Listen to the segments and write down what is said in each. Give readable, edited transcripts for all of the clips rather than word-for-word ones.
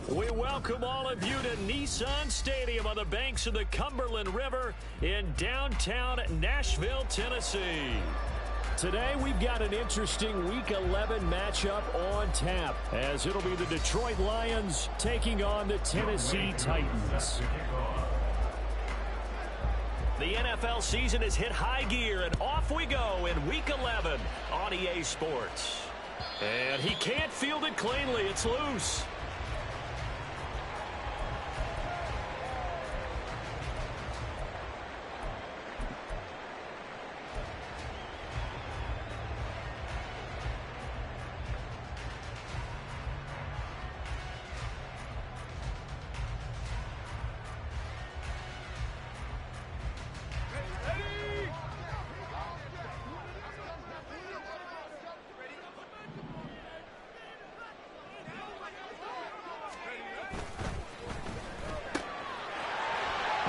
We welcome all of you to Nissan Stadium on the banks of the Cumberland River in downtown Nashville, Tennessee. Today we've got an interesting Week 11 matchup on tap, as it'll be the Detroit Lions taking on the Tennessee Titans. The NFL season has hit high gear, and off we go in Week 11 on EA Sports. And he can't field it cleanly. It's loose.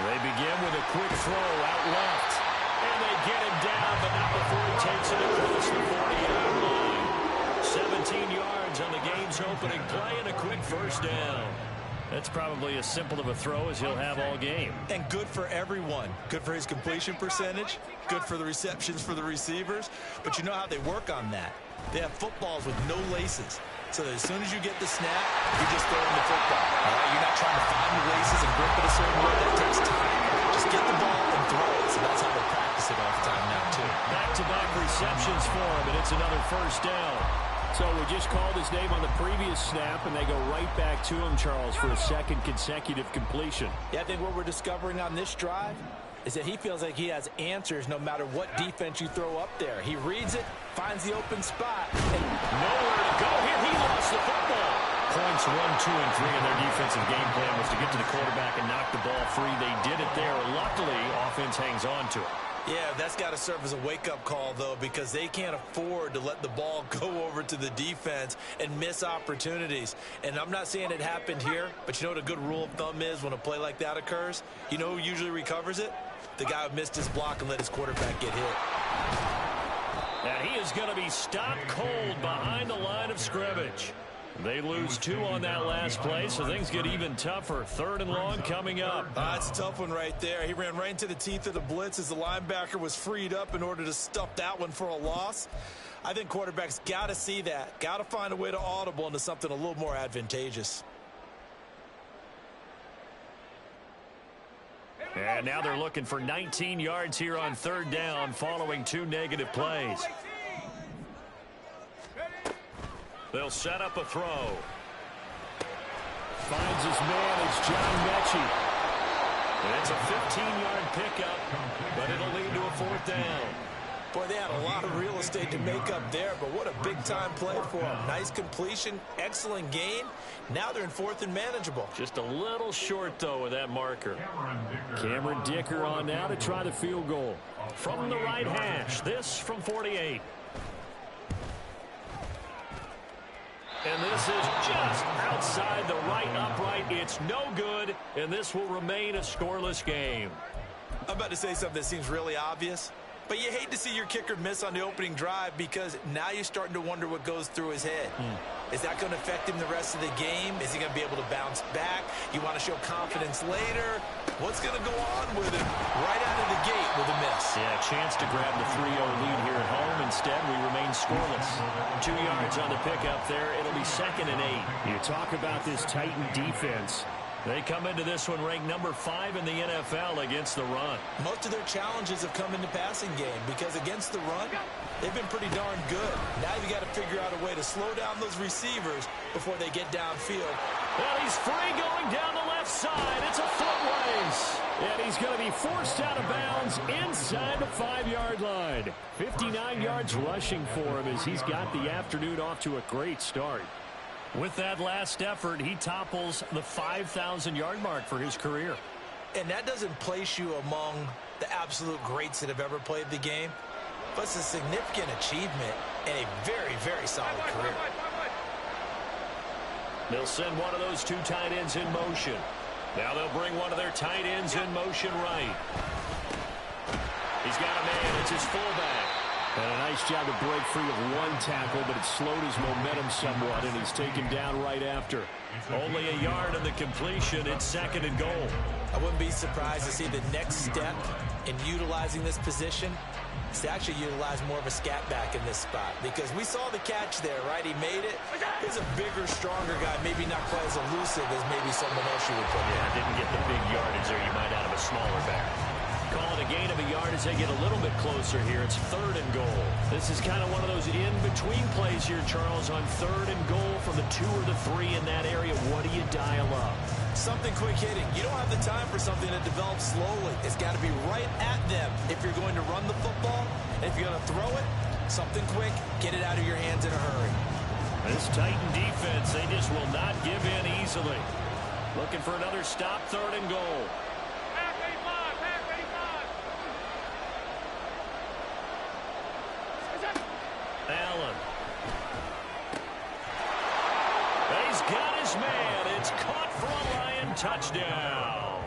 They begin with a quick throw out left. And they get him down, but not before he takes it across the 40-yard line. 17 yards on the game's opening play and a quick first down. That's probably as simple of a throw as he'll have all game. And good for everyone. Good for his completion percentage. Good for the receptions for the receivers. But you know how they work on that. They have footballs with no laces. So that as soon as you get the snap, you're just throwing the football. All right? You're not trying to find the laces and grip it a certain way. That takes time. Just get the ball and throw it. So that's how they practice it all the time now, too. Back-to-back receptions for him, and it's another first down. So we just called his name on the previous snap, and they go right back to him, Charles, for a second consecutive completion. Yeah, I think what we're discovering on this drive is that he feels like he has answers no matter what defense you throw up there. He reads it, finds the open spot, and nowhere to go here. He lost the football. Points 1, 2, and 3 in their defensive game plan was to get to the quarterback and knock the ball free. They did it there. Luckily, offense hangs on to it. Yeah, that's got to serve as a wake-up call, though, because they can't afford to let the ball go over to the defense and miss opportunities. And I'm not saying it happened here, but you know what a good rule of thumb is when a play like that occurs? You know who usually recovers it? The guy who missed his block and let his quarterback get hit. And he is going to be stopped cold behind the line of scrimmage. They lose 2 on that last play, so things get even tougher. 3rd and long coming up. That's a tough one right there. He ran right into the teeth of the blitz as the linebacker was freed up in order to stuff that one for a loss. I think quarterbacks got to see that. Got to find a way to audible into something a little more advantageous. And now they're looking for 19 yards here on 3rd down following 2 negative plays. They'll set up a throw. Finds his man. It's John Mechie. And it's a 15-yard pickup, but it'll lead to a 4th down. Boy, they had a lot of real estate to make up there, but what a big-time play for them. Nice completion, excellent gain. Now they're in 4th and manageable. Just a little short, though, with that marker. Cameron Dicker on now to try the field goal. From the right hash, this from 48. And this is just outside the right upright. It's no good, and this will remain a scoreless game. I'm about to say something that seems really obvious, but you hate to see your kicker miss on the opening drive because now you're starting to wonder what goes through his head. Is that going to affect him the rest of the game? Is he going to be able to bounce back? You want to show confidence later? What's going to go on with him right out of the gate with a miss? Yeah, chance to grab the 3-0 lead here at home. Instead, we remain scoreless. 2 yards on the pickup there. It'll be 2nd and 8. You talk about this Titan defense. They come into this one ranked number 5 in the NFL against the run. Most of their challenges have come in the passing game because against the run, they've been pretty darn good. Now you got to figure out a way to slow down those receivers before they get downfield. Well, he's free going down the left side. It's a foot race. And he's going to be forced out of bounds inside the 5-yard line. 59 yards rushing for him as he's got the afternoon off to a great start. With that last effort, he topples the 5,000-yard mark for his career. And that doesn't place you among the absolute greats that have ever played the game, but it's a significant achievement and a very, very solid career. They'll send one of those 2 tight ends in motion. Now they'll bring one of their tight ends in motion right. He's got a man. It's his fullback. And a nice job to break free of one tackle, but it slowed his momentum somewhat, and he's taken down right after. Only a yard on the completion. It's 2nd and goal. I wouldn't be surprised to see the next step in utilizing this position is to actually utilize more of a scat back in this spot, because we saw the catch there, right? He made it. He's a bigger, stronger guy, maybe not quite as elusive as maybe someone else you would put in. Yeah, didn't get the big yardage there you might out of a smaller back. Call it a gain of a yard as they get a little bit closer here. It's 3rd and goal. This is kind of one of those in-between plays here, Charles, on 3rd and goal from the 2 or the 3 in that area. What do you dial up? Something quick hitting. You don't have the time for something that develops slowly. It's got to be right at them if you're going to run the football. And if you're going to throw it, something quick, get it out of your hands in a hurry. This Titan defense, they just will not give in easily. Looking for another stop, 3rd and goal. Allen. He's got his man. It's caught for a Lion touchdown.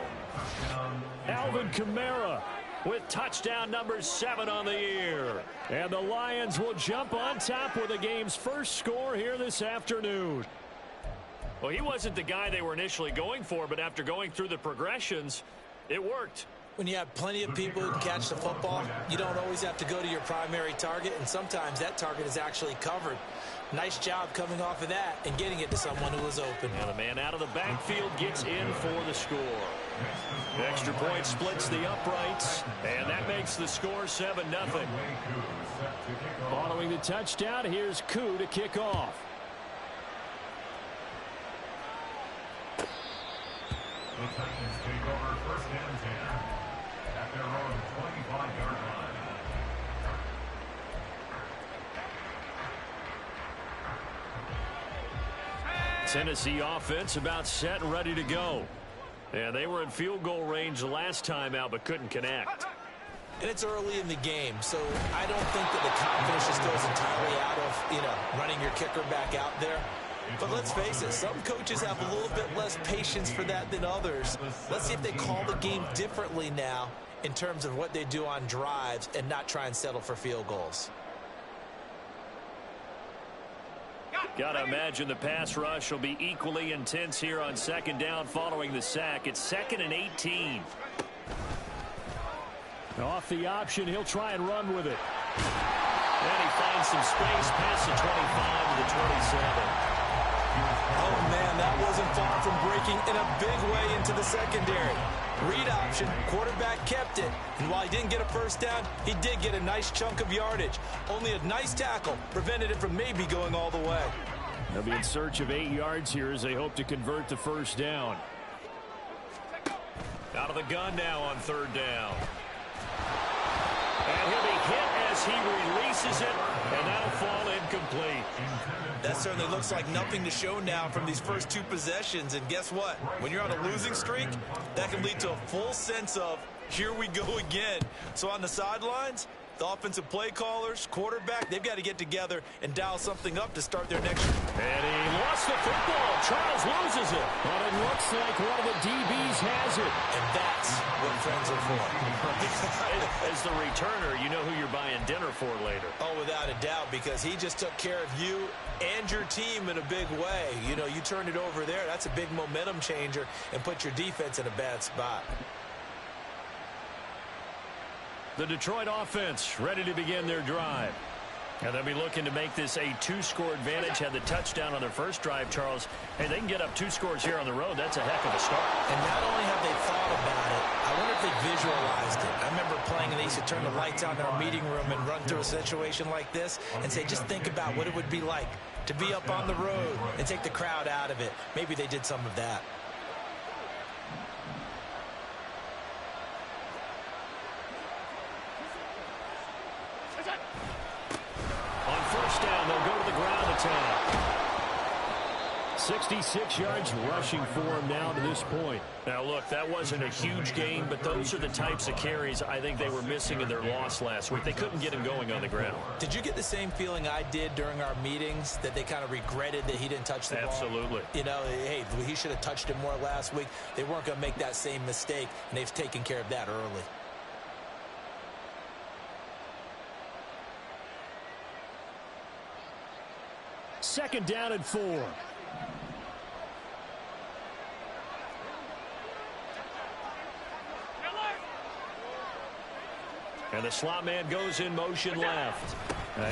Alvin Kamara with touchdown number 7 on the year. And the Lions will jump on top with the game's first score here this afternoon. Well, he wasn't the guy they were initially going for, but after going through the progressions, it worked. When you have plenty of people who can catch the football, you don't always have to go to your primary target, and sometimes that target is actually covered. Nice job coming off of that and getting it to someone who was open. And the man out of the backfield gets in for the score. Extra point splits the uprights, and that makes the score 7-0. Following the touchdown, here's Koo to kick off. The Titans take over 1st and 10 at their own 25-yard line. Tennessee offense about set and ready to go. And they were in field goal range last time out, but couldn't connect. And it's early in the game, so I don't think that the confidence just goes entirely out of, running your kicker back out there. But let's face it, some coaches have a little bit less patience for that than others. Let's see if they call the game differently now in terms of what they do on drives and not try and settle for field goals. Got to imagine the pass rush will be equally intense here on 2nd down following the sack. It's 2nd and 18. Off the option, he'll try and run with it. And he finds some space past the 25 to the 27. Oh, man, that wasn't far from breaking in a big way into the secondary. Read option, quarterback kept it. And while he didn't get a first down, he did get a nice chunk of yardage. Only a nice tackle prevented it from maybe going all the way. They'll be in search of 8 yards here as they hope to convert the first down. Out of the gun now on 3rd down. And he'll be hit as he releases it, and that'll fall incomplete. That certainly looks like nothing to show now from these first 2 possessions. And guess what? When you're on a losing streak, that can lead to a full sense of, here we go again. So on the sidelines, the offensive play callers, quarterback, they've got to get together and dial something up to start their next. And he lost the football. Charles loses it. But it looks like one of the DBs has it. And that's what friends are for. As the returner, you know who you're buying dinner for later. Oh, without a doubt, because he just took care of you and your team in a big way. You turned it over there. That's a big momentum changer and put your defense in a bad spot. The Detroit offense ready to begin their drive. And they'll be looking to make this a 2-score advantage. Had the touchdown on their first drive, Charles. Hey, they can get up 2 scores here on the road. That's a heck of a start. And not only have they thought about it, I wonder if they visualized it. I remember playing and they used to turn the lights on in our meeting room and run through a situation like this and say, just think about what it would be like to be up on the road and take the crowd out of it. Maybe they did some of that. On first down, they'll go to the ground attack. 66 yards rushing for him now to this point. Now, look, that wasn't a huge gain, but those are the types of carries I think they were missing in their loss last week. They couldn't get him going on the ground. Did you get the same feeling I did during our meetings, that they kind of regretted that he didn't touch the ball? Absolutely. Hey, he should have touched it more last week. They weren't going to make that same mistake, and they've taken care of that early. second down and 4. And the slot man goes in motion left.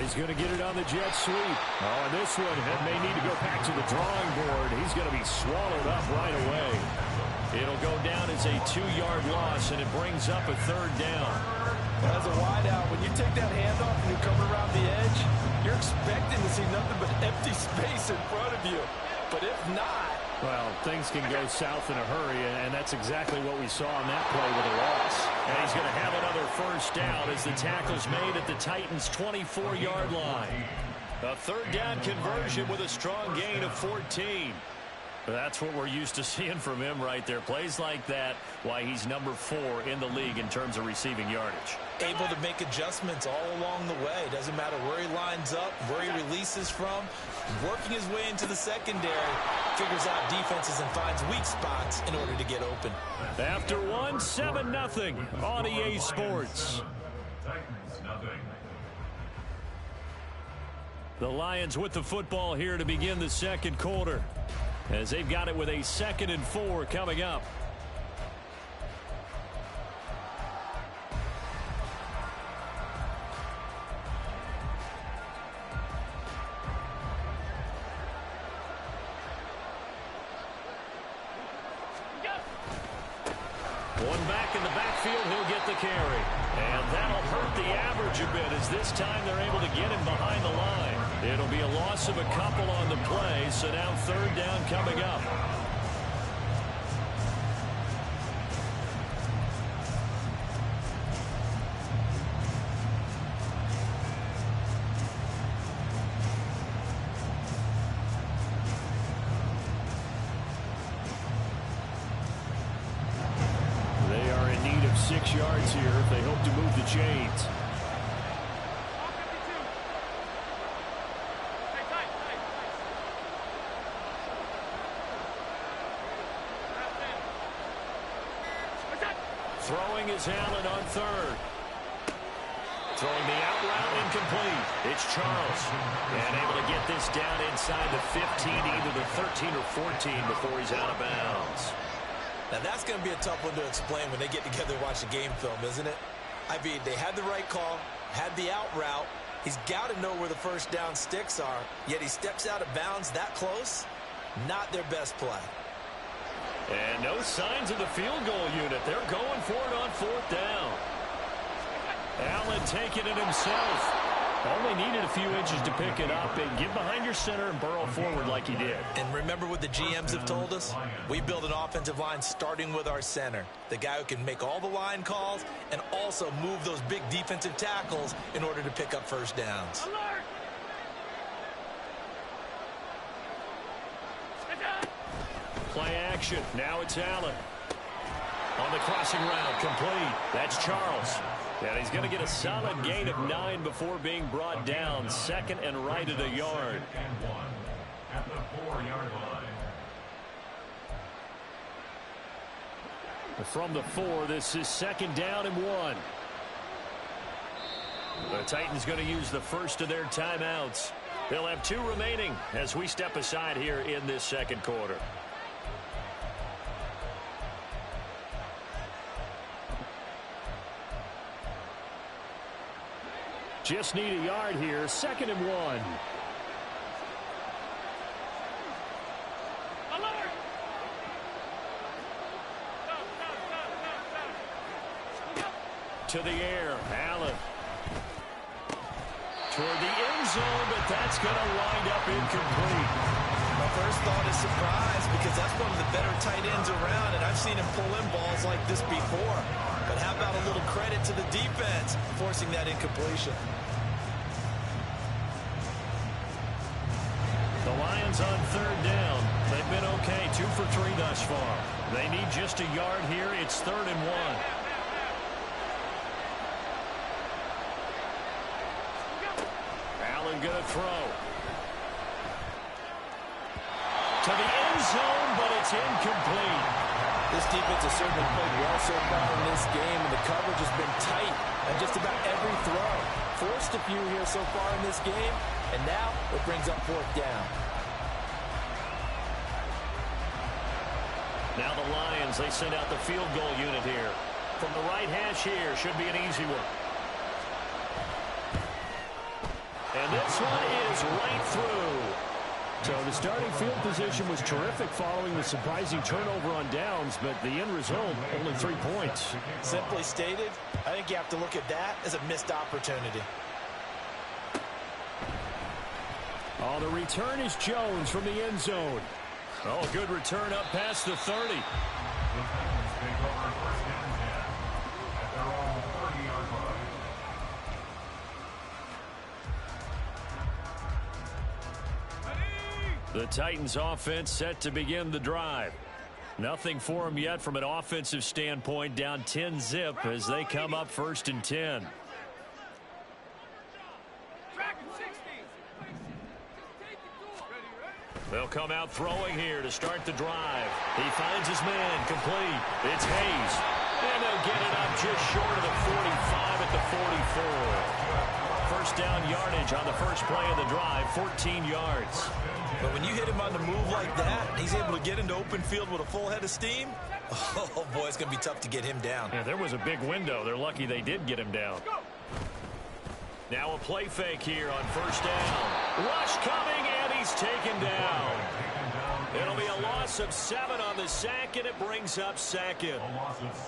He's going to get it on the jet sweep. Oh, and this one may need to go back to the drawing board. He's going to be swallowed up right away. It'll go down as a 2-yard loss, and it brings up a third down. As a wideout, when you take that handoff and you come around the edge, you're expecting to see nothing but empty space in front of you. But if not... Well, things can go south in a hurry, and that's exactly what we saw on that play with a loss. And he's going to have another first down as the tackle's made at the Titans' 24-yard line. A third down conversion with a strong gain of 14. That's what we're used to seeing from him right there. Plays like that, why he's number 4 in the league in terms of receiving yardage. Able to make adjustments all along the way. Doesn't matter where he lines up, where he releases from. Working his way into the secondary, figures out defenses and finds weak spots in order to get open. After one, 7-0 on EA Sports. The Lions with the football here to begin the second quarter, as they've got it with a 2nd and 4 coming up. One back in the backfield, he'll get the carry. And that'll hurt the average a bit, as this time they're able to get him behind the line. It'll be a loss of a couple on the play, so now third down coming up. They are in need of 6 yards here if they hope to move the chains. Throwing is Allen on third. Throwing the out route incomplete. It's Charles. And able to get this down inside the 15, either the 13 or 14 before he's out of bounds. Now that's going to be a tough one to explain when they get together and watch the game film, isn't it? I mean, they had the right call, had the out route. He's got to know where the first down sticks are, yet he steps out of bounds that close. Not their best play. And no signs of the field goal unit. They're going for it on 4th down. Allen taking it himself. Only needed a few inches to pick it up and get behind your center and burrow forward like he did. And remember what the GMs have told us? We build an offensive line starting with our center. The guy who can make all the line calls and also move those big defensive tackles in order to pick up first downs. Alert! Play action. Now it's Allen. On the crossing route, complete. That's Charles. And he's going to get a solid gain of 9 before being brought down. 2nd and right at a yard. And 1 at the 4-yard line. From the 4, this is 2nd down and 1. The Titans going to use the first of their timeouts. They'll have 2 remaining as we step aside here in this second quarter. Just need a yard here. 2nd and 1. Alert! To the air, Allen. Toward the end zone, but that's going to wind up incomplete. My first thought is surprise, because that's one of the better tight ends around, and I've seen him pull in balls like this before. But how about a little credit to the defense forcing that incompletion? The Lions on 3rd down. They've been okay, 2 for 3 thus far. They need just a yard here. It's 3rd and 1. Allen going to throw. To the end zone, but it's incomplete. This defense has certainly played well so far in this game, and the coverage has been tight on just about every throw. Forced a few here so far in this game, And now it brings up 4th down. Now the Lions, they send out the field goal unit here. From the right hash here, should be an easy one. And this one is right through. So the starting field position was terrific following the surprising turnover on downs, but the end result, only 3 points. Simply stated, I think you have to look at that as a missed opportunity. Oh, the return is Jones from the end zone. Oh, good return up past the 30. The Titans take over 1st and 10 at their own 30-yard line. The Titans offense set to begin the drive. Nothing for them yet from an offensive standpoint, down 10-zip as they come up 1st and 10. They'll come out throwing here to start the drive. He finds his man, complete. It's Hayes. And they'll get it up just short of the 45 at the 44. First down yardage on the first play of the drive, 14 yards. But when you hit him on the move like that, he's able to get into open field with a full head of steam. Oh, boy, it's going to be tough to get him down. Yeah, there was a big window. They're lucky they did get him down. Now a play fake here on 1st down. Rush coming, and he's taken down. It'll be a loss of 7 on the sack, and it brings up 2nd.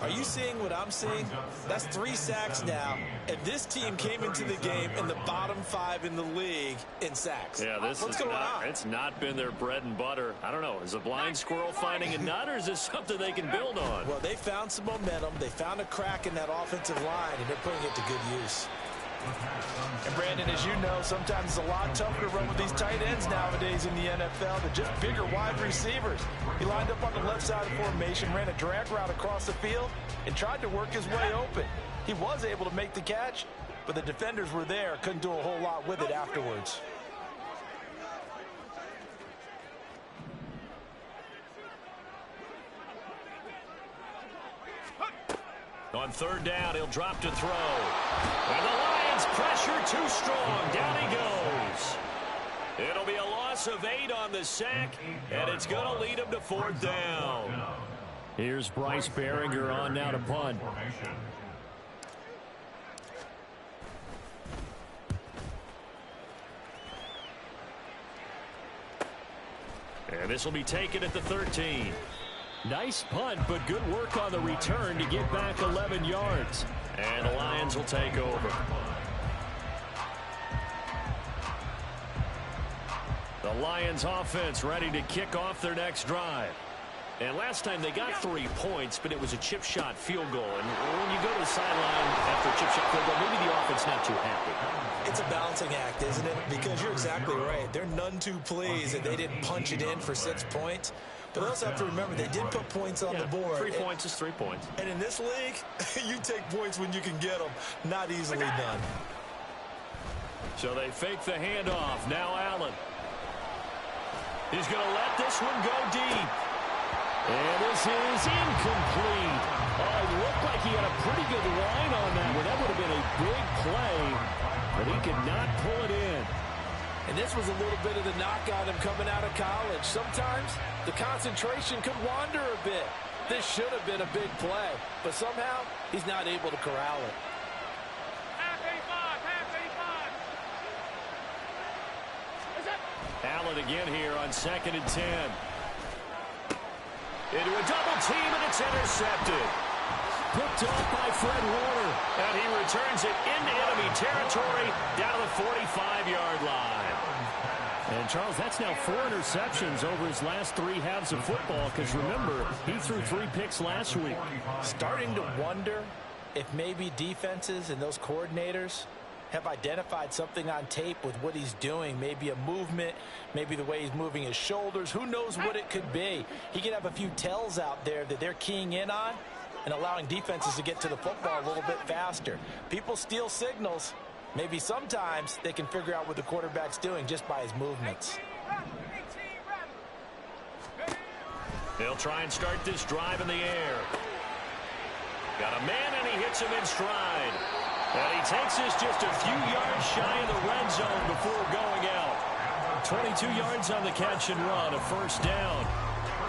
Are you seeing what I'm seeing? That's 3 sacks now, and this team came into the game in the bottom 5 in the league in sacks. Yeah, What's going on? It's not been their bread and butter. I don't know. Is a blind squirrel finding a nut, or is this something they can build on? Well, they found some momentum. They found a crack in that offensive line, and they're putting it to good use. And Brandon, as you know, sometimes it's a lot tougher to run with these tight ends nowadays in the NFL. They're just bigger wide receivers. He lined up on the left side of the formation, ran a drag route across the field, and tried to work his way open. He was able to make the catch, but the defenders were there, couldn't do a whole lot with it afterwards. On 3rd down, he'll drop to throw. And the Lions pressure too strong. Down he goes. It'll be a loss of 8 on the sack, and it's going to lead him to 4th down. Here's Bryce Baringer on now to punt. And this will be taken at the 13. Nice punt, but good work on the return to get back 11 yards. And the Lions will take over. The Lions offense ready to kick off their next drive. And last time they got 3 points, but it was a chip shot field goal. And when you go to the sideline after a chip shot field goal, maybe the offense not too happy. It's a balancing act, isn't it? Because you're exactly right. They're none too pleased that they didn't punch it in for 6 points. But they also have to remember they did put points on the board. 3 points is 3 points. And in this league, you take points when you can get them. Not easily done. So they fake the handoff. Now Allen. He's going to let this one go deep. And this is incomplete. Oh, it looked like he had a pretty good line on that one. That would have been a big play, but he could not pull it in. And this was a little bit of the knock on him coming out of college. Sometimes the concentration could wander a bit. This should have been a big play, but somehow he's not able to corral it. Allen again here on 2nd and 10. Into a double team, and it's intercepted. Picked off by Fred Warner. And he returns it into enemy territory down to the 45-yard line. And, Charles, that's now 4 interceptions over his last 3 halves of football, because, remember, he threw 3 picks last week. Starting to wonder if maybe defenses and those coordinators have identified something on tape with what he's doing. Maybe a movement, maybe the way he's moving his shoulders. Who knows what it could be? He could have a few tells out there that they're keying in on and allowing defenses to get to the football a little bit faster. People steal signals. Maybe sometimes they can figure out what the quarterback's doing just by his movements. They'll try and start this drive in the air. Got a man, and he hits him in stride. And he takes this just a few yards shy of the red zone before going out. 22 yards on the catch and run, a first down.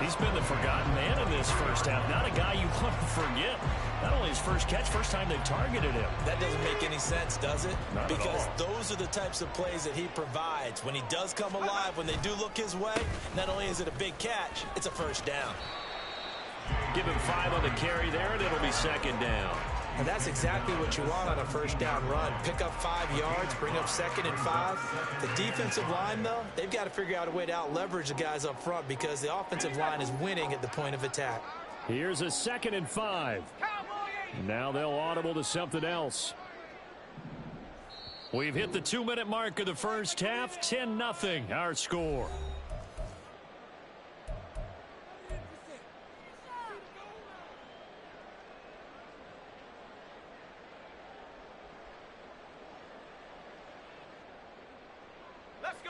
He's been the forgotten man in this first half. Not a guy you want to forget. Not only his first catch, first time they've targeted him. That doesn't make any sense, does it? Not because those are the types of plays that he provides. When he does come alive, when they do look his way, not only is it a big catch, it's a first down. Give him 5 on the carry there, and it'll be second down. And that's exactly what you want on a first down run. Pick up 5 yards, bring up 2nd and 5. The defensive line, though, they've got to figure out a way to out-leverage the guys up front because the offensive line is winning at the point of attack. Here's a 2nd and 5. Now they'll audible to something else. We've hit the 2-minute mark of the first half. 10-0 our score.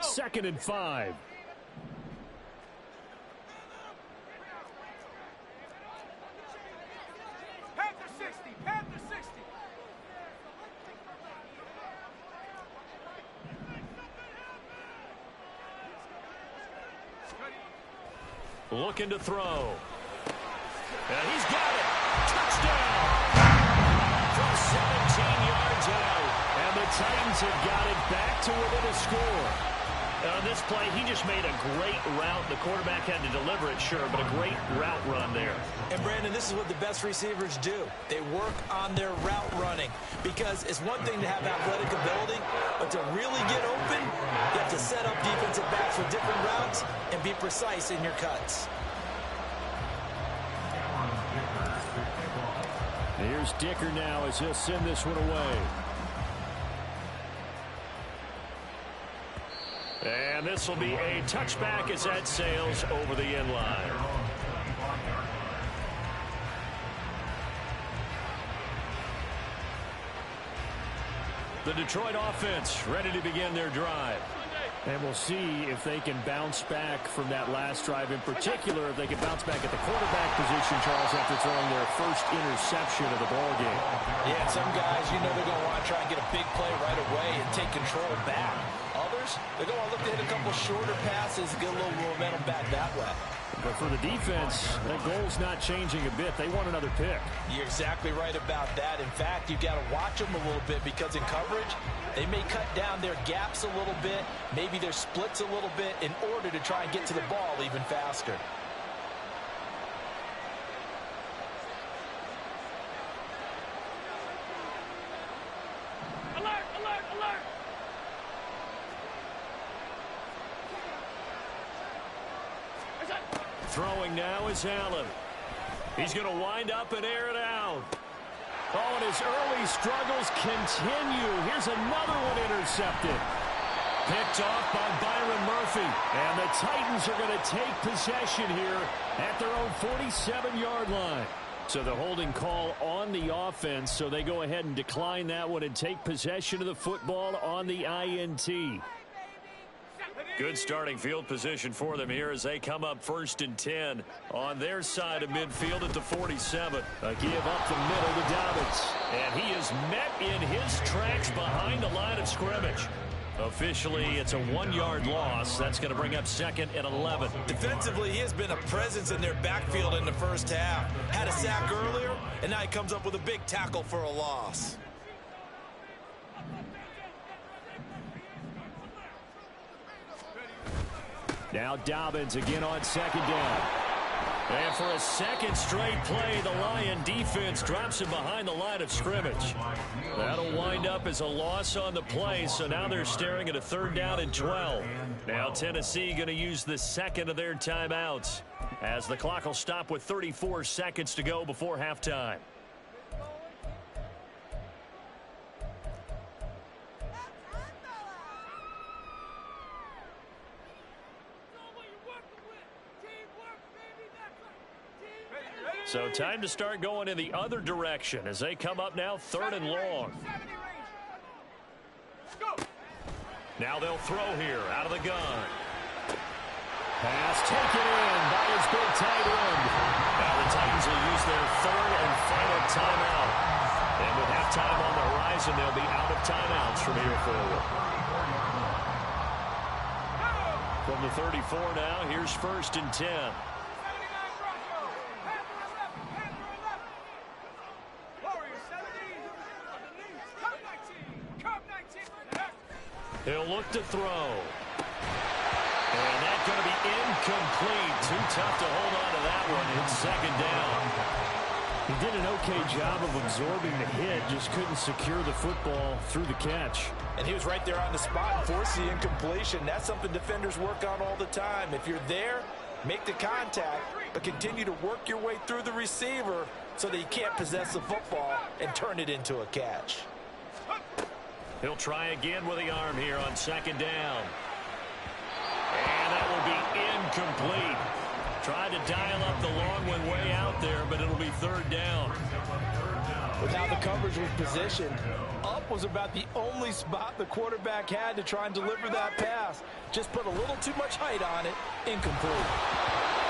Second and 5. Panther 60, Panther 60. Looking to throw. And he's got it. Touchdown. From 17 yards out. And the Titans have got it back to within a score. On this play, he just made a great route. The quarterback had to deliver it, sure, but a great route run there. And, Brandon, this is what the best receivers do. They work on their route running because it's one thing to have athletic ability, but to really get open, you have to set up defensive backs with different routes and be precise in your cuts. Here's Dicker now as he'll send this one away. And this will be a touchback as that sails over the end line. The Detroit offense ready to begin their drive. And we'll see if they can bounce back from that last drive. In particular, if they can bounce back at the quarterback position, Charles, after throwing their first interception of the ballgame. Yeah, some guys, you know they're going to want to try and get a big play right away and take control back. Others, they're going to look to hit a couple shorter passes and get a little momentum back that way. But for the defense, that goal's not changing a bit. They want another pick. You're exactly right about that. In fact, you've got to watch them a little bit because in coverage, they may cut down their gaps a little bit, maybe their splits a little bit in order to try and get to the ball even faster. Alert, alert, alert. Throwing now is Allen. He's going to wind up and air it out. Oh, and his early struggles continue. Here's another one intercepted. Picked off by Byron Murphy. And the Titans are going to take possession here at their own 47-yard line. So the holding call on the offense, so they go ahead and decline that one and take possession of the football on the INT. Good starting field position for them here as they come up 1st and 10 on their side of midfield at the 47. A give up the middle to Dobbins. And he is met in his tracks behind the line of scrimmage. Officially, it's a 1-yard loss. That's going to bring up 2nd and 11. Defensively, he has been a presence in their backfield in the first half. Had a sack earlier, and now he comes up with a big tackle for a loss. Now Dobbins again on 2nd down. And for a second straight play, the Lion defense drops him behind the line of scrimmage. That'll wind up as a loss on the play, so now they're staring at a 3rd down and 12. Now Tennessee going to use the 2nd of their timeouts as the clock will stop with 34 seconds to go before halftime. So time to start going in the other direction as they come up now 3rd and long. Now they'll throw here out of the gun. Pass taken in by his big tight end. Now the Titans will use their 3rd and final timeout. And with halftime on the horizon, seconds, and they'll be out of timeouts from here forward. From the 34 now, here's 1st and 10. He'll look to throw. And that's going to be incomplete. Too tough to hold on to that one. It's 2nd down. He did an okay job of absorbing the hit, just couldn't secure the football through the catch. And he was right there on the spot and forced the incompletion. That's something defenders work on all the time. If you're there, make the contact, but continue to work your way through the receiver so that you can't possess the football and turn it into a catch. He'll try again with the arm here on 2nd down. And that will be incomplete. Tried to dial up the long one way out there, but it'll be 3rd down. With how the coverage was positioned, up was about the only spot the quarterback had to try and deliver that pass. Just put a little too much height on it. Incomplete.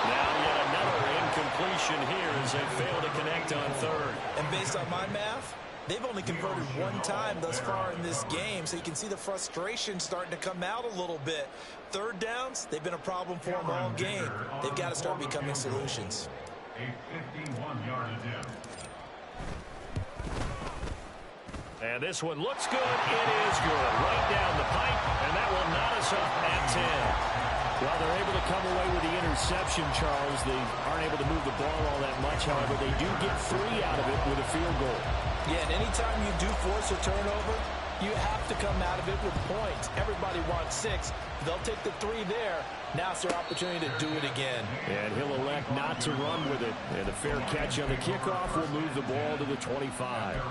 Now yet another incompletion here as they fail to connect on 3rd. And based on my math, they've only converted 1 time thus far in this game, so you can see the frustration starting to come out a little bit. 3rd downs, they've been a problem for them all game. They've got to start becoming solutions. A 51-yard attempt. And this one looks good. It is good. Right down the pipe, and that will knot us up at 10. Well, they're able to come away with the interception, Charles. They aren't able to move the ball all that much. However, they do get 3 out of it with a field goal. Yeah, and anytime you do force a turnover, you have to come out of it with points. Everybody wants 6. They'll take the 3 there. Now it's their opportunity to do it again. And he'll elect not to run with it. And a fair catch on the kickoff will move the ball to the 25.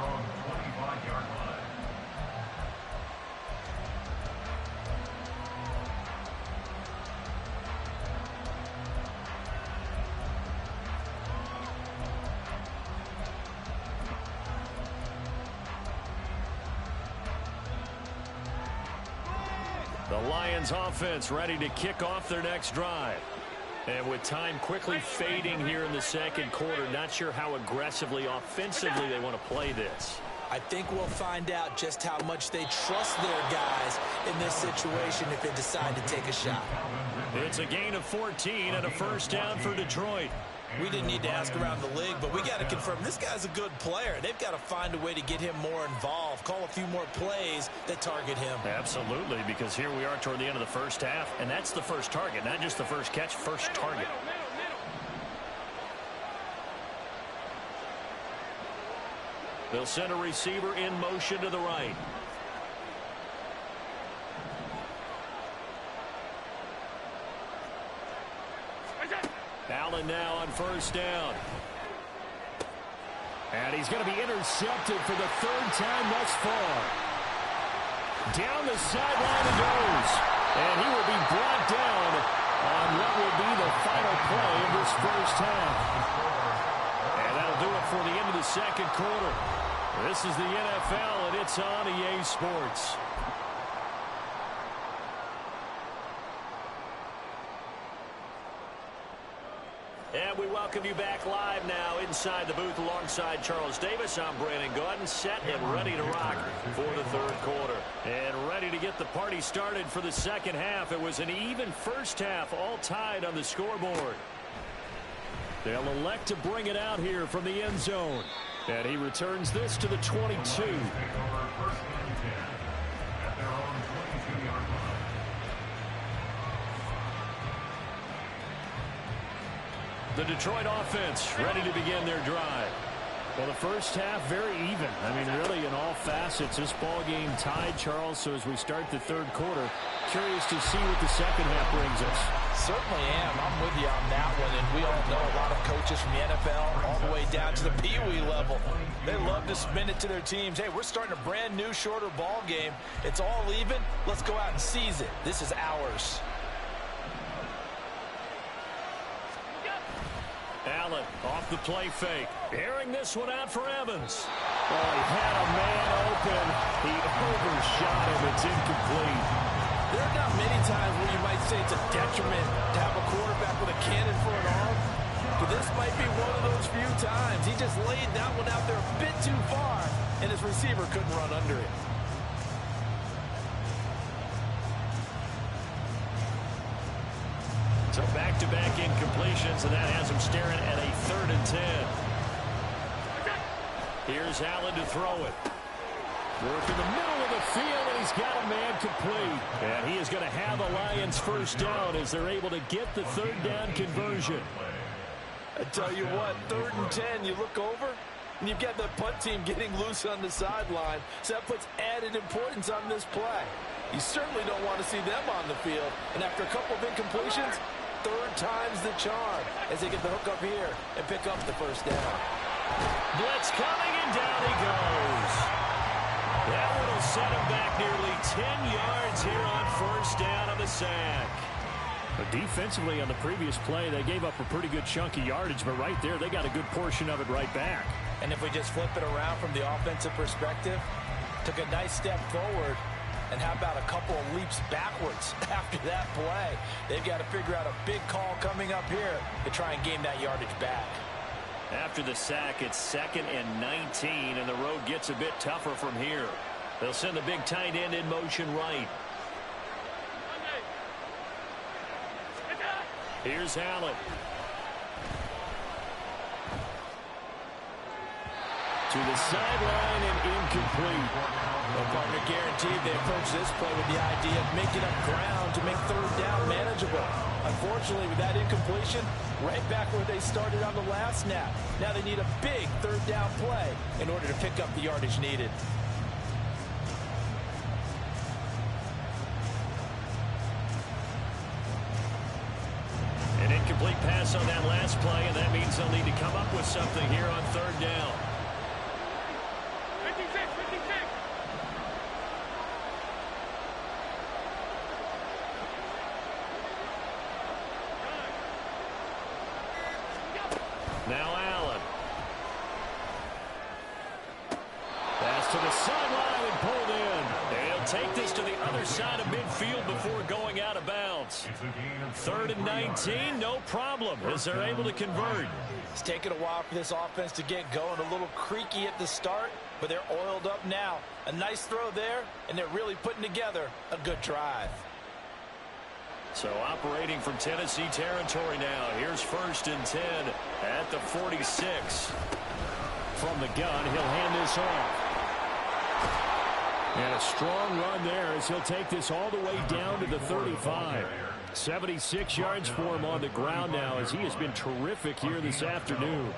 The Lions offense ready to kick off their next drive. And with time quickly fading here in the 2nd quarter, not sure how aggressively, offensively they want to play this. I think we'll find out just how much they trust their guys in this situation if they decide to take a shot. It's a gain of 14 and a 1st down for Detroit. We didn't need to ask around the league, but we got to confirm this guy's a good player. They've got to find a way to get him more involved, call a few more plays that target him. Absolutely, because here we are toward the end of the 1st half, and that's the first target, not just the first catch, first target. They'll send a receiver in motion to the right. Allen now on 1st down. And he's going to be intercepted for the 3rd time thus far. Down the sideline he goes. And he will be brought down on what will be the final play of this 1st half. And that'll do it for the end of the 2nd quarter. This is the NFL, and it's on EA Sports. And we welcome you back live now inside the booth alongside Charles Davis. I'm Brandon Gaudin, set and ready to rock for the 3rd quarter. And ready to get the party started for the 2nd half. It was an even 1st half, all tied on the scoreboard. They'll elect to bring it out here from the end zone. And he returns this to the 22. The Detroit offense ready to begin their drive. Well, the 1st half, very even. I mean, really, in all facets, this ball game tied, Charles. So as we start the 3rd quarter, curious to see what the 2nd half brings us. Certainly am. I'm with you on that one. And we all know a lot of coaches from the NFL all the way down to the Pee Wee level. They love to spin it to their teams. Hey, we're starting a brand new, shorter ball game. It's all even. Let's go out and seize it. This is ours. Allen off the play fake. Airing this one out for Evans. Oh, he had a man open. He overshot him. It's incomplete. There are not many times where you might say it's a detriment to have a quarterback with a cannon for an arm. But this might be one of those few times. He just laid that one out there a bit too far, and his receiver couldn't run under it. So back-to-back incompletions, and that has him staring at a 3rd and 10. Here's Allen to throw it. Work in the middle of the field, and he's got a man complete. And he is going to have the Lions first down as they're able to get the 3rd down conversion. I tell you what, 3rd and 10, you look over, and you've got the punt team getting loose on the sideline, so that puts added importance on this play. You certainly don't want to see them on the field, and after a couple of incompletions, 3rd time's the charm as they get the hook up here and pick up the first down. Blitz coming, and down he goes. That one will set him back nearly 10 yards here on first down on the sack. But defensively on the previous play, they gave up a pretty good chunk of yardage, but right there, they got a good portion of it right back. And if we just flip it around from the offensive perspective, took a nice step forward, and how about a couple of leaps backwards after that play? They've got to figure out a big call coming up here to try and gain that yardage back. After the sack, it's 2nd and 19, and the road gets a bit tougher from here. They'll send the big tight end in motion right. Here's Allen. To the sideline and incomplete. Well, partner, guaranteed they approach this play with the idea of making up ground to make 3rd down manageable. Unfortunately, with that incompletion, right back where they started on the last snap. Now they need a big 3rd down play in order to pick up the yardage needed. An incomplete pass on that last play, and that means they'll need to come up with something here on 3rd down. 56, 56. Now Allen. Pass to the sideline and pulled in. They'll take this to the other side of midfield before going out of bounds. 3rd and 19, no problem, as they're able to convert. It's taken a while for this offense to get going. A little creaky at the start, but they're oiled up now. A nice throw there, and they're really putting together a good drive. So operating from Tennessee territory now. Here's 1st and 10 at the 46. From the gun, he'll hand this off. And a strong run there as he'll take this all the way down to the 35. 76 yards for him on the ground now as he has been terrific here this afternoon.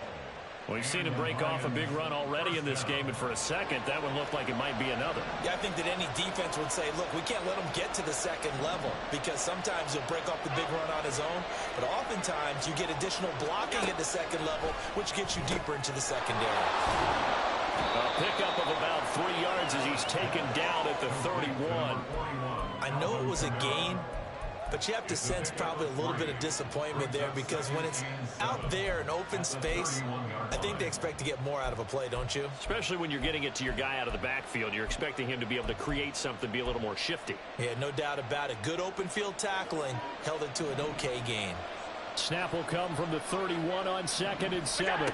We've seen him break off a big run already in this game, and for a second, that one looked like it might be another. Yeah, I think that any defense would say, look, we can't let him get to the 2nd level because sometimes he'll break off the big run on his own, but oftentimes you get additional blocking at the 2nd level, which gets you deeper into the secondary. A pickup of about 3 yards as he's taken down at the 31. I know it was a gain, but you have to sense probably a little bit of disappointment there because when it's out there in open space, I think they expect to get more out of a play, don't you? Especially when you're getting it to your guy out of the backfield. You're expecting him to be able to create something, be a little more shifty. Yeah, no doubt about it. Good open field tackling held it to an okay gain. Snap will come from the 31 on 2nd and 7.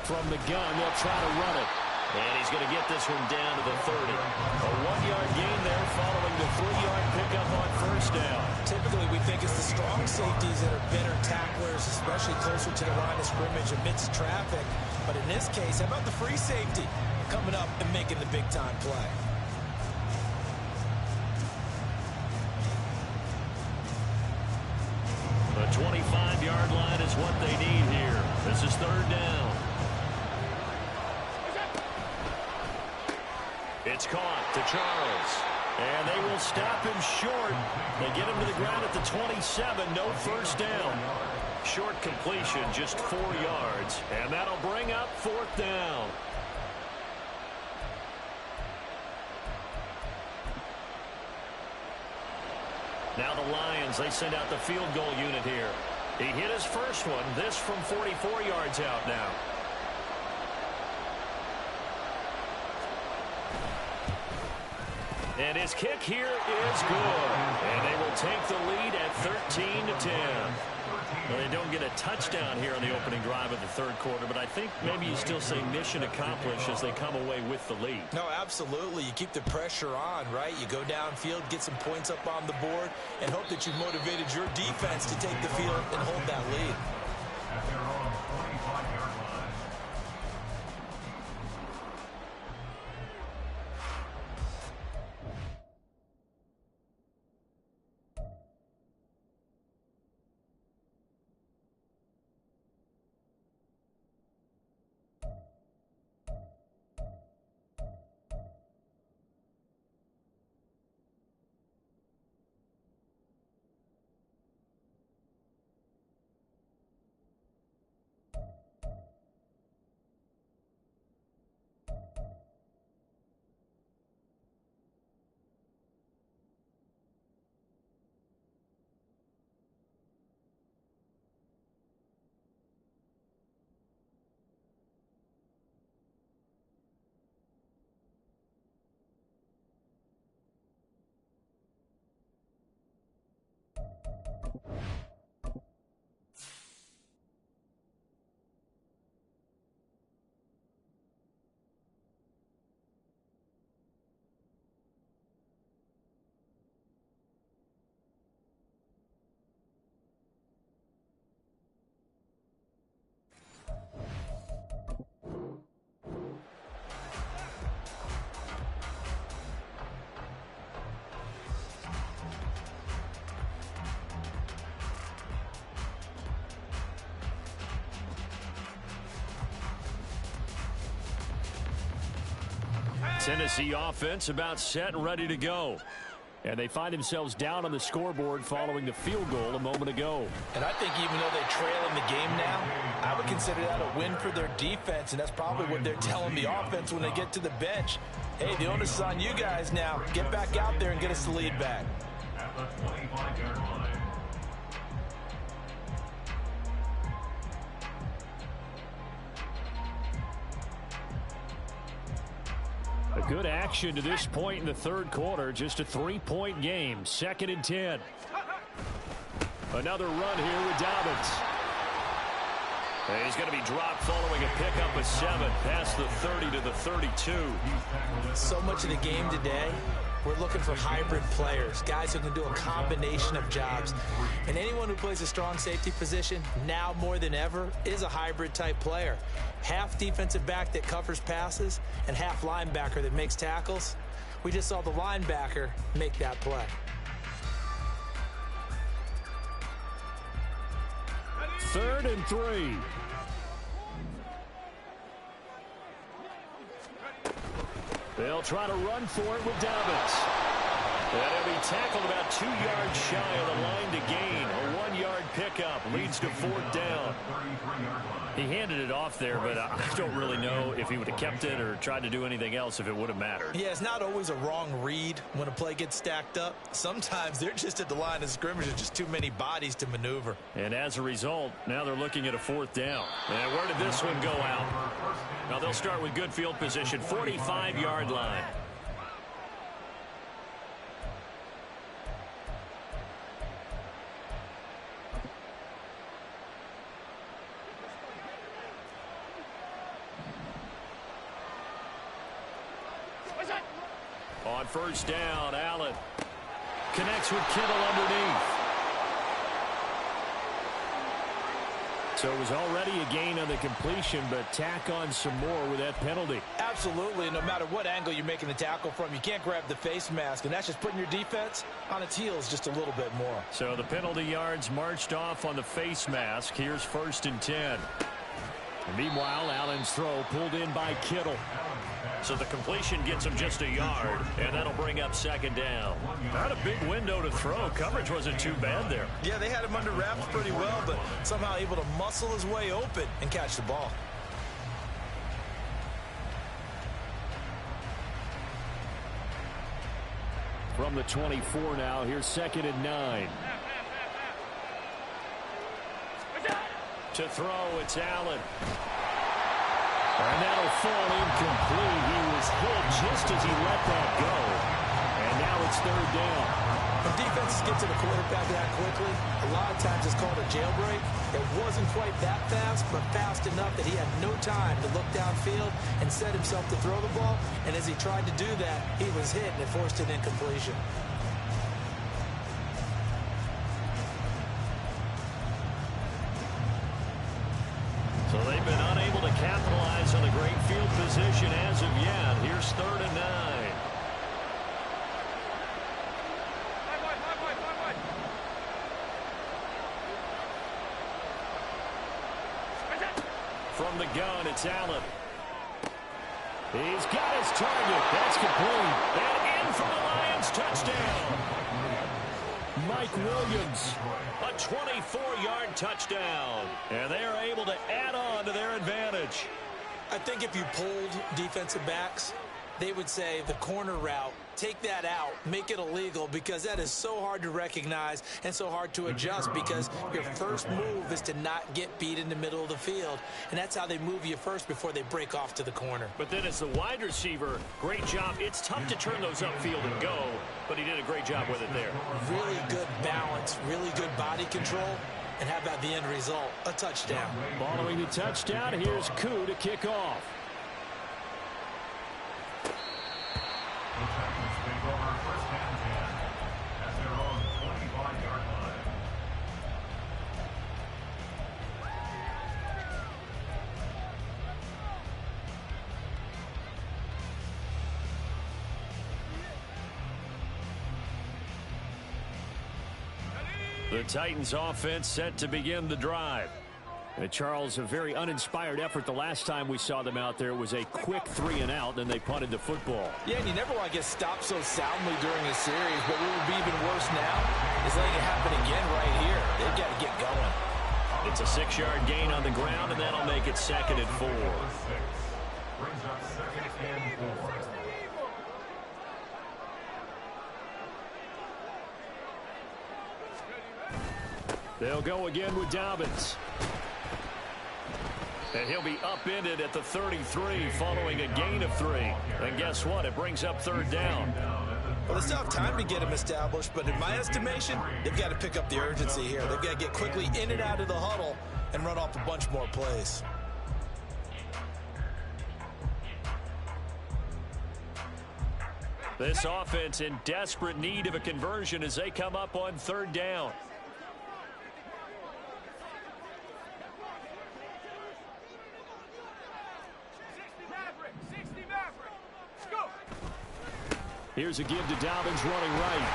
From the gun, they'll try to run it. And he's going to get this one down to the 30. A 1-yard gain there following the 3-yard pickup on 1st down. Typically, we think it's the strong safeties that are better tacklers, especially closer to the line of scrimmage amidst traffic. But in this case, how about the free safety coming up and making the big-time play? The 25-yard line is what they need here. This is 3rd down. It's caught to Charles. And they will stop him short. They get him to the ground at the 27. No 1st down. Short completion, just 4 yards. And that'll bring up 4th down. Now the Lions, they send out the field goal unit here. He hit his first one. This from 44 yards out now. And his kick here is good. And they will take the lead at 13-10. Well, they don't get a touchdown here on the opening drive of the third quarter, but I think maybe you still say mission accomplished as they come away with the lead. No, absolutely. You keep the pressure on, right? You go downfield, get some points up on the board, and hope that you've motivated your defense to take the field and hold that lead. At their own 25-yard line. Tennessee offense about set and ready to go. And they find themselves down on the scoreboard following the field goal a moment ago. And I think even though they trail in the game now, I would consider that a win for their defense, and that's probably what they're telling the offense when they get to the bench. Hey, the onus is on you guys now. Get back out there and get us the lead back. At the 25-yard line. A good action to this point in the third quarter. Just a 3-point game. 2nd and 10. Another run here with Dobbins. He's going to be dropped following a pickup of 7 past the 30 to the 32. So much of the game today, we're looking for hybrid players, guys who can do a combination of jobs. And anyone who plays a strong safety position, now more than ever, is a hybrid type player. Half defensive back that covers passes and half linebacker that makes tackles. We just saw the linebacker make that play. Third and 3. They'll try to run for it with Dobbins. And he'll be tackled about 2 yards shy of the line to gain. A 1-yard pickup leads to 4th down. He handed it off there, but I don't really know if he would have kept it or tried to do anything else if it would have mattered. Yeah, it's not always a wrong read when a play gets stacked up. Sometimes they're just at the line of scrimmage. There's just too many bodies to maneuver. And as a result, now they're looking at a 4th down. And where did this one go out? Now they'll start with good field position, 45-yard line. On 1st down, Allen connects with Kittle underneath. So it was already a gain on the completion, but tack on some more with that penalty. Absolutely. No matter what angle you're making the tackle from, you can't grab the face mask, and that's just putting your defense on its heels just a little bit more. So the penalty yards marched off on the face mask. Here's 1st and 10. Meanwhile, Allen's throw pulled in by Kittle. So the completion gets him just a yard, and that'll bring up 2nd down. Not a big window to throw. Coverage wasn't too bad there. Yeah, they had him under wraps pretty well, but somehow able to muscle his way open and catch the ball. From the 24 now, here's 2nd and 9. To throw, it's Allen. And that'll fall incomplete. He was hit just as he let that go. And And now it's third down. When defenses get to the quarterback that quickly, a lot of times it's called a jailbreak. It wasn't quite that fast, but fast enough that he had no time to look downfield and set himself to throw the ball. And as he tried to do that, he was hit and it forced an incompletion. So they've been unable to capitalize on a great field position as of yet. Here's 3rd and 9. From the gun, it's Allen. He's got his target. That's complete. And in for the Lions, touchdown. Mike Williams. A 24-yard touchdown. And they are able to add on to their advantage. I think if you polled defensive backs, they would say the corner route, take that out, make it illegal, because that is so hard to recognize and so hard to adjust, because your first move is to not get beat in the middle of the field, and that's how they move you first before they break off to the corner. But then as the wide receiver, great job. It's tough to turn those upfield and go, but he did a great job with it there. Really good balance, really good body control, and how about the end result? A touchdown. Following the touchdown, here's Koo to kick off. The Titans take over first and 10 at their own 25-yard line. The Titans offense set to begin the drive. And Charles, a very uninspired effort. The last time we saw them out there was a quick 3-and-out, then they punted the football. Yeah, and you never want to get stopped so soundly during a series, but what would be even worse now is letting it happen again right here. They've got to get going. It's a 6-yard gain on the ground, and that'll make it 2nd and 4. Brings up 2nd and 4. They'll go again with Dobbins. And he'll be upended at the 33 following a gain of 3. And guess what? It brings up 3rd down. Well, they still have time to get him established, but in my estimation, they've got to pick up the urgency here. They've got to get quickly in and out of the huddle and run off a bunch more plays. This offense in desperate need of a conversion as they come up on 3rd down. Here's a give to Dobbins running right.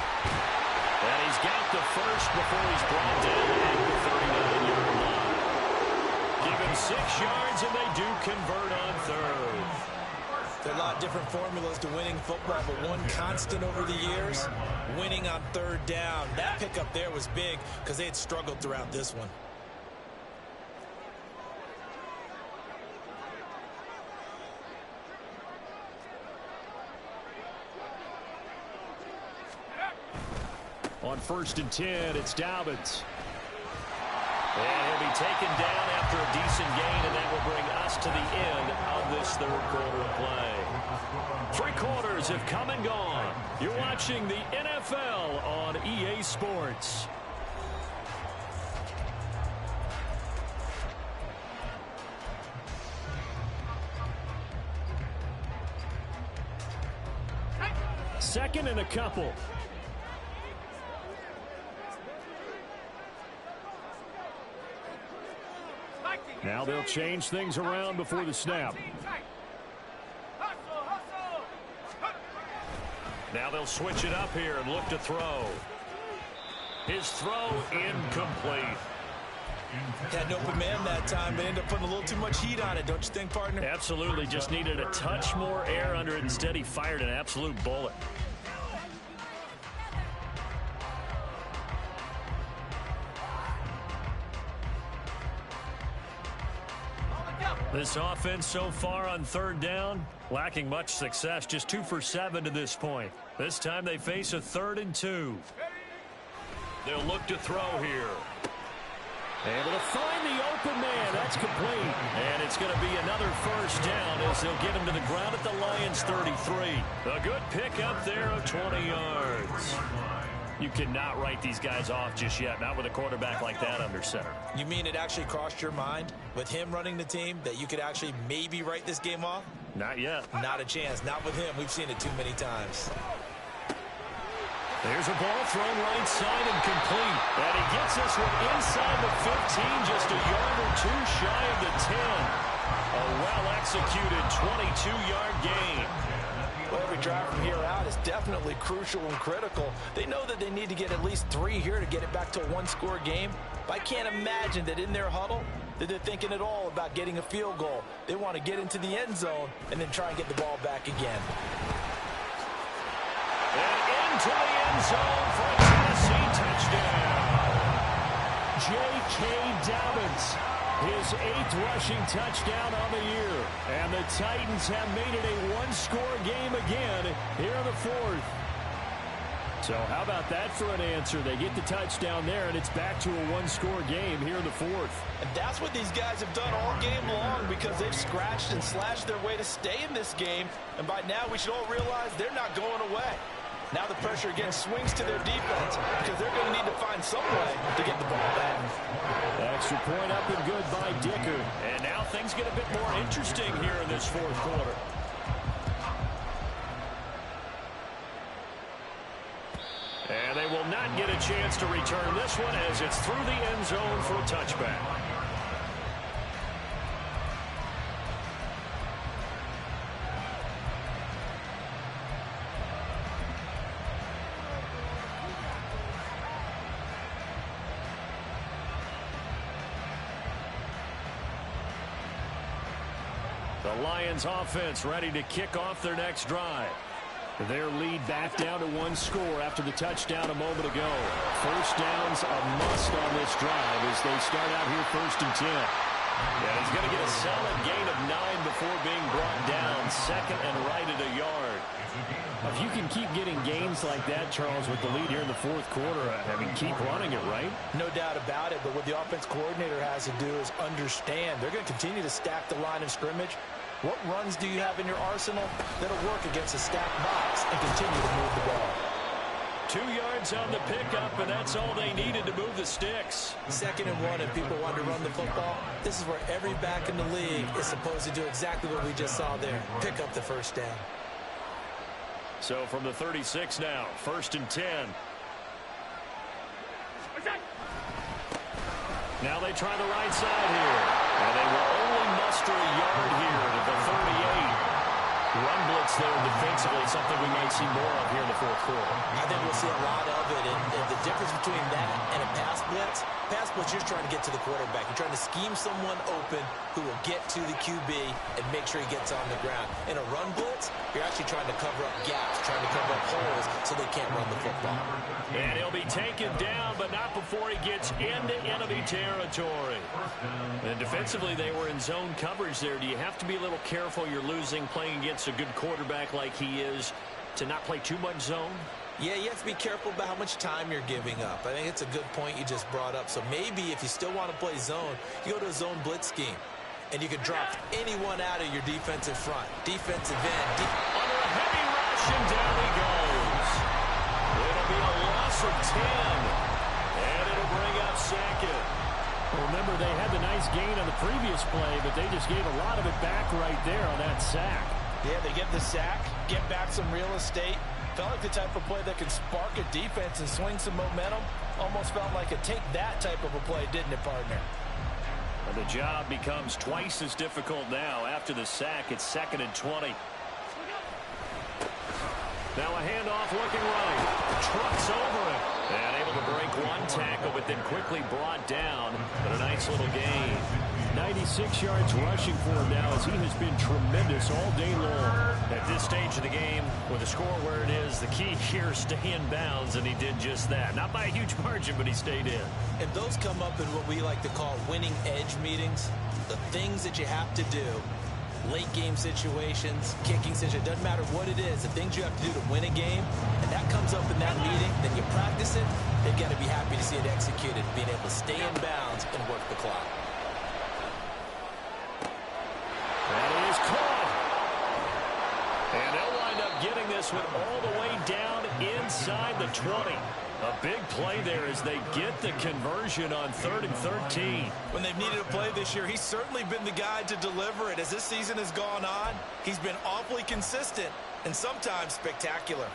And he's got the first before he's brought down at the 39-yard line. Give him 6 yards, and they do convert on 3rd. There are a lot of different formulas to winning football, but one constant over the years, winning on 3rd down. That pickup there was big because they had struggled throughout this one. On 1st and 10, it's Dobbins. And he'll be taken down after a decent gain, and that will bring us to the end of this 3rd quarter of play. 3 quarters have come and gone. You're watching the NFL on EA Sports. Second and a couple. Now they'll change things around before the snap. Now they'll switch it up here and look to throw. His throw incomplete. Had an open man that time, but ended up putting a little too much heat on it, don't you think, partner? Absolutely, just needed a touch more air under it. Instead, he fired an absolute bullet. This offense so far on 3rd down, lacking much success, just 2 for 7 to this point. This time they face a 3rd and 2. They'll look to throw here. Able to find the open man. That's complete. And it's going to be another first down as they'll get him to the ground at the Lions' 33. A good pickup there of 20 yards. You cannot write these guys off just yet, not with a quarterback like that under center. You mean it actually crossed your mind with him running the team that you could actually maybe write this game off? Not yet. Not a chance. Not with him. We've seen it too many times. There's a ball thrown right side and complete. And he gets this one inside the 15, just a yard or two shy of the 10. A well-executed 22-yard gain. Well, every drive from here out is definitely crucial and critical. They know that they need to get at least 3 here to get it back to a one-score game. But I can't imagine that in their huddle that they're thinking at all about getting a field goal. They want to get into the end zone and then try and get the ball back again. And into the end zone for a Tennessee touchdown. J.K. Dobbins, his 8th rushing touchdown on the year. And the Titans have made it a one-score game again here in the 4th. So how about that for an answer? They get the touchdown there, and it's back to a one-score game here in the 4th. And that's what these guys have done all game long because they've scratched and slashed their way to stay in this game. And by now, we should all realize they're not going away. Now the pressure again swings to their defense because they're going to need to find some way to get the ball back. Extra point up and good by Dicker. And now things get a bit more interesting here in this 4th quarter. And they will not get a chance to return this one as it's through the end zone for a touchback. The Lions offense ready to kick off their next drive. Their lead back down to one score after the touchdown a moment ago. First down's a must on this drive as they start out here 1st and 10. Yeah, he's going to get a solid gain of 9 before being brought down. 2nd and right at a yard. If you can keep getting gains like that, Charles, with the lead here in the 4th quarter, I mean, keep running it, right? No doubt about it, but what the offense coordinator has to do is understand. They're going to continue to stack the line of scrimmage. What runs do you have in your arsenal that'll work against a stacked box and continue to move the ball? 2 yards on the pickup, and that's all they needed to move the sticks. 2nd and 1, and people want to run the football. This is where every back in the league is supposed to do exactly what we just saw there. Pick up the first down. So from the 36 now, 1st and 10. Now they try the right side here. And they will only muster a yard here to the 38. Run blitz there defensively, something we might see more of here in the 4th quarter. I think we'll see a lot of it. And the difference between that and a pass blitz, you're trying to get to the quarterback. You're trying to scheme someone open who will get to the QB and make sure he gets on the ground. In a run blitz, you're actually trying to cover up gaps, trying to cover up holes so they can't run the football. And he'll be taken down, but not before he gets into enemy territory. And defensively, they were in zone coverage there. Do you have to be a little careful you're losing playing against a good quarterback like he is to not play too much zone? Yeah, you have to be careful about how much time you're giving up. I think it's a good point you just brought up. So maybe if you still want to play zone, you go to a zone blitz scheme. And you can drop anyone out of your defensive front. Defensive end. Under a heavy rush, and down he goes. It'll be a loss of 10. And it'll bring up 2nd. Well, remember, they had the nice gain on the previous play, but they just gave a lot of it back right there on that sack. Yeah, they get the sack, get back some real estate. Felt like the type of play that could spark a defense and swing some momentum. Almost felt like a take that type of a play, didn't it, partner? And the job becomes twice as difficult now. After the sack, it's 2nd and 20. Now a handoff looking right. Trucks over it. And able to break one tackle, but then quickly brought down. But a nice little gain. 96 yards rushing for him now as he has been tremendous all day long. At this stage of the game, with the score where it is, the key here is stay in bounds, and he did just that. Not by a huge margin, but he stayed in. And those come up in what we like to call winning edge meetings. The things that you have to do late game situations, kicking situations, doesn't matter what it is, the things you have to do to win a game, and that comes up in that meeting, then you practice it, they've got to be happy to see it executed, being able to stay in bounds and work the clock. That is caught. And they'll wind up getting this one all the way down inside the 20. A big play there as they get the conversion on 3rd and 13. When they've needed a play this year, he's certainly been the guy to deliver it. As this season has gone on, he's been awfully consistent and sometimes spectacular.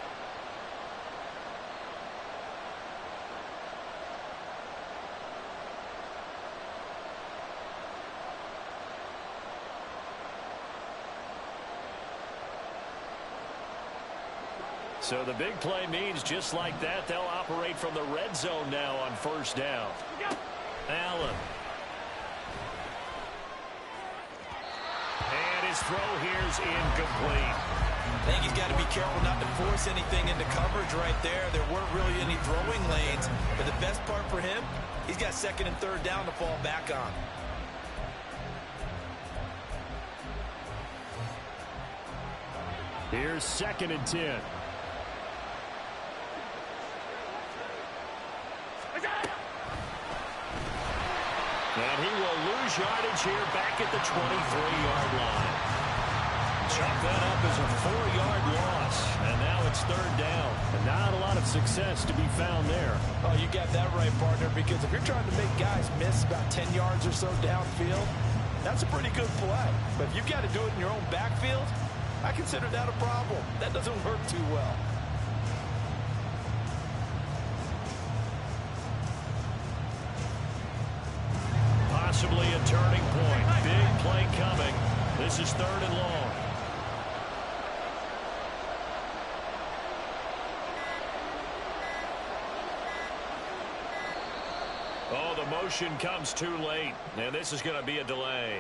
So the big play means just like that, they'll operate from the red zone now on 1st down. Allen. And his throw here's incomplete. I think he's got to be careful not to force anything into coverage right there. There weren't really any throwing lanes. But the best part for him, he's got 2nd and 3rd down to fall back on. Here's 2nd and 10. And he will lose yardage here back at the 23-yard line. Chop that up as a 4-yard loss. And now it's 3rd down. And not a lot of success to be found there. Oh, you got that right, partner, because if you're trying to make guys miss about 10 yards or so downfield, that's a pretty good play. But if you've got to do it in your own backfield, I consider that a problem. That doesn't work too well. Possibly a turning point. Big play coming. This is 3rd and long. Oh, the motion comes too late. And this is going to be a delay.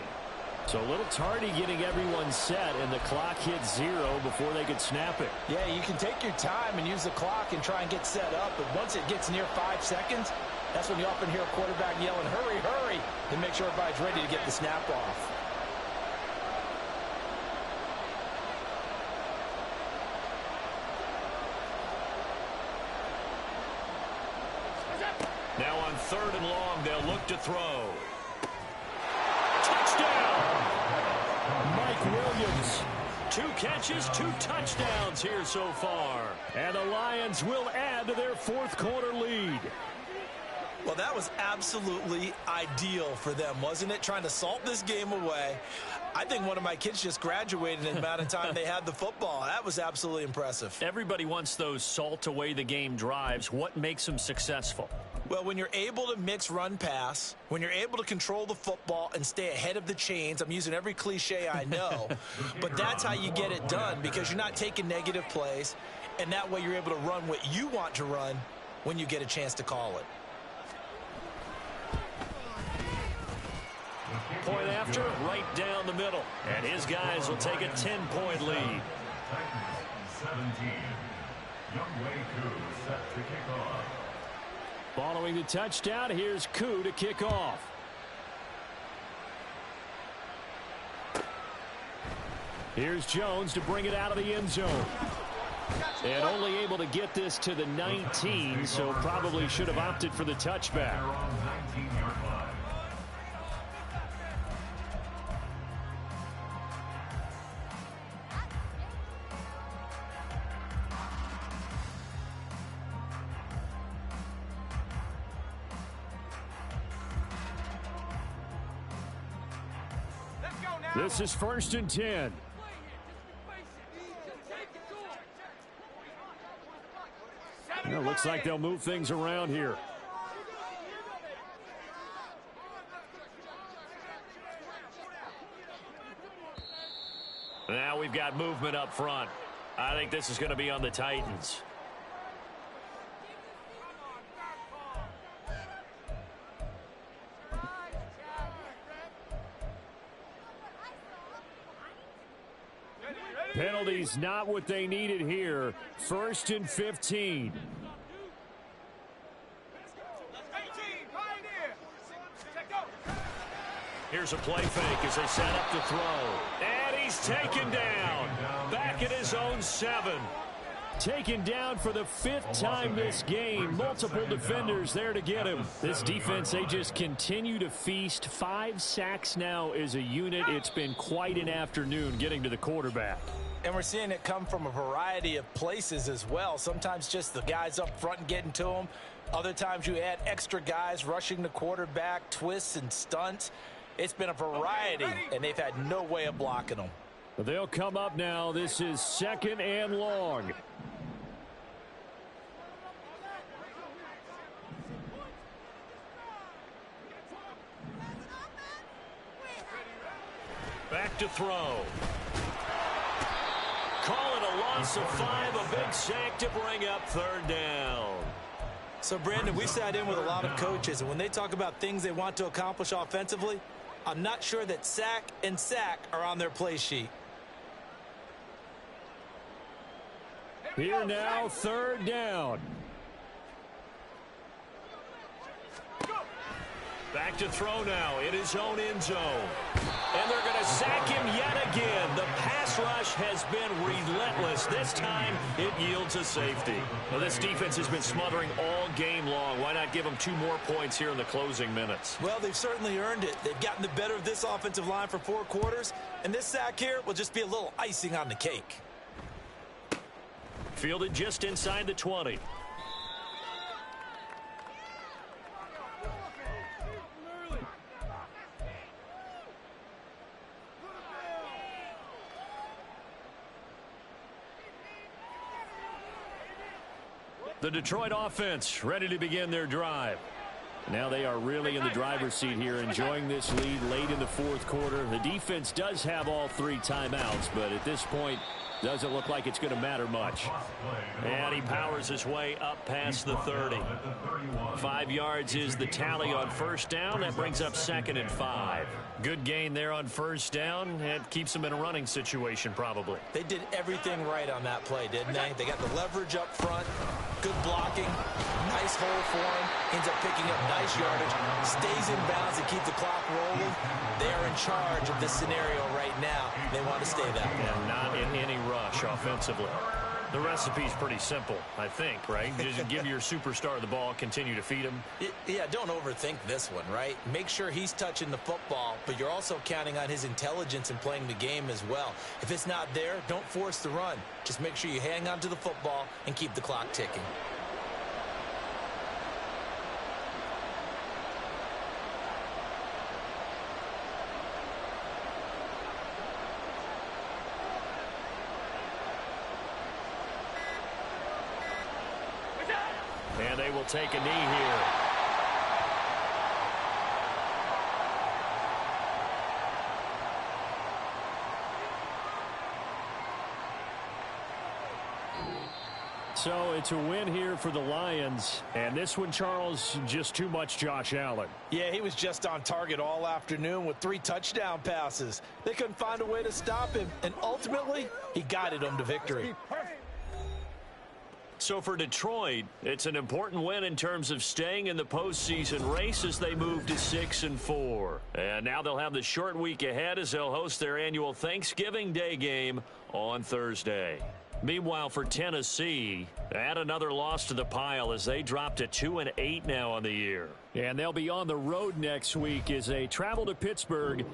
So a little tardy getting everyone set, and the clock hits 0 before they could snap it. Yeah, you can take your time and use the clock and try and get set up, but once it gets near 5 seconds, that's when you often hear a quarterback yelling, hurry, hurry, and make sure everybody's ready to get the snap off. Now on 3rd and long, they'll look to throw. Touchdown! Mike Williams. 2 catches, 2 touchdowns here so far. And the Lions will add to their 4th quarter lead. Well, that was absolutely ideal for them, wasn't it? Trying to salt this game away. I think one of my kids just graduated in the amount of time they had the football. That was absolutely impressive. Everybody wants those salt away the game drives. What makes them successful? Well, when you're able to mix run pass, when you're able to control the football and stay ahead of the chains, I'm using every cliche I know, but that's how you get it done because you're not taking negative plays, and that way you're able to run what you want to run when you get a chance to call it. Point after, right down the middle. And his guys will take a 10-point lead. Titans 17. Youngway Koo set to kick off. Following the touchdown, here's Koo to kick off. Here's Jones to bring it out of the end zone. And only able to get this to the 19, so probably should have opted for the touchback. They're on 19-yard line. This is 1st and 10. Well, looks like they'll move things around here. Now we've got movement up front. I think this is going to be on the Titans. Penalties not what they needed here. 1st and 15. Here's a play fake as they set up to throw. And he's he's taken down. Back at his own 7. Taken down for the 5th time this game. Multiple defenders there to get him. This defense, they just continue to feast. 5 sacks now as a unit. It's been quite an afternoon getting to the quarterback. And we're seeing it come from a variety of places as well. Sometimes just the guys up front and getting to him. Other times you add extra guys rushing the quarterback, twists and stunts. It's been a variety, and they've had no way of blocking them. They'll come up now. This is 2nd and long. Back to throw. Call it a loss of 5, a big sack to bring up 3rd down. So, Brandon, we sat in with a lot of coaches, and when they talk about things they want to accomplish offensively, I'm not sure that sack and sack are on their play sheet. Here now, 3rd down. Back to throw now in his own end zone. And they're going to sack him yet again. The pass rush has been relentless. This time, it yields a safety. Well, this defense has been smothering all game long. Why not give them 2 more points here in the closing minutes? Well, they've certainly earned it. They've gotten the better of this offensive line for 4 quarters, and this sack here will just be a little icing on the cake. Fielded just inside the 20. The Detroit offense ready to begin their drive. Now they are really in the driver's seat here, enjoying this lead late in the 4th quarter. The defense does have all 3 timeouts, but at this point, doesn't look like it's going to matter much. And he powers his way up past the 30. 5 yards is the tally on 1st down. That brings up 2nd and 5. Good gain there on 1st down. That keeps them in a running situation probably. They did everything right on that play, didn't they? They got the leverage up front, good blocking, nice hole for him, ends up picking up nice yardage, stays in bounds and keeps the clock rolling. They are in charge of this scenario right now. They want to stay that way. And not in any rush offensively. The recipe's pretty simple, I think, right? Just give your superstar the ball, continue to feed him. Yeah, don't overthink this one, right? Make sure he's touching the football, but you're also counting on his intelligence in playing the game as well. If it's not there, don't force the run. Just make sure you hang on to the football and keep the clock ticking. And they will take a knee here. So it's a win here for the Lions. And this one, Charles, just too much Josh Allen. Yeah, he was just on target all afternoon with 3 touchdown passes. They couldn't find a way to stop him, and ultimately, he guided them to victory. So for Detroit, it's an important win in terms of staying in the postseason race as they move to 6-4. And now they'll have the short week ahead as they'll host their annual Thanksgiving Day game on Thursday. Meanwhile, for Tennessee, add another loss to the pile as they drop to 2-8 now on the year. And they'll be on the road next week as they travel to Pittsburgh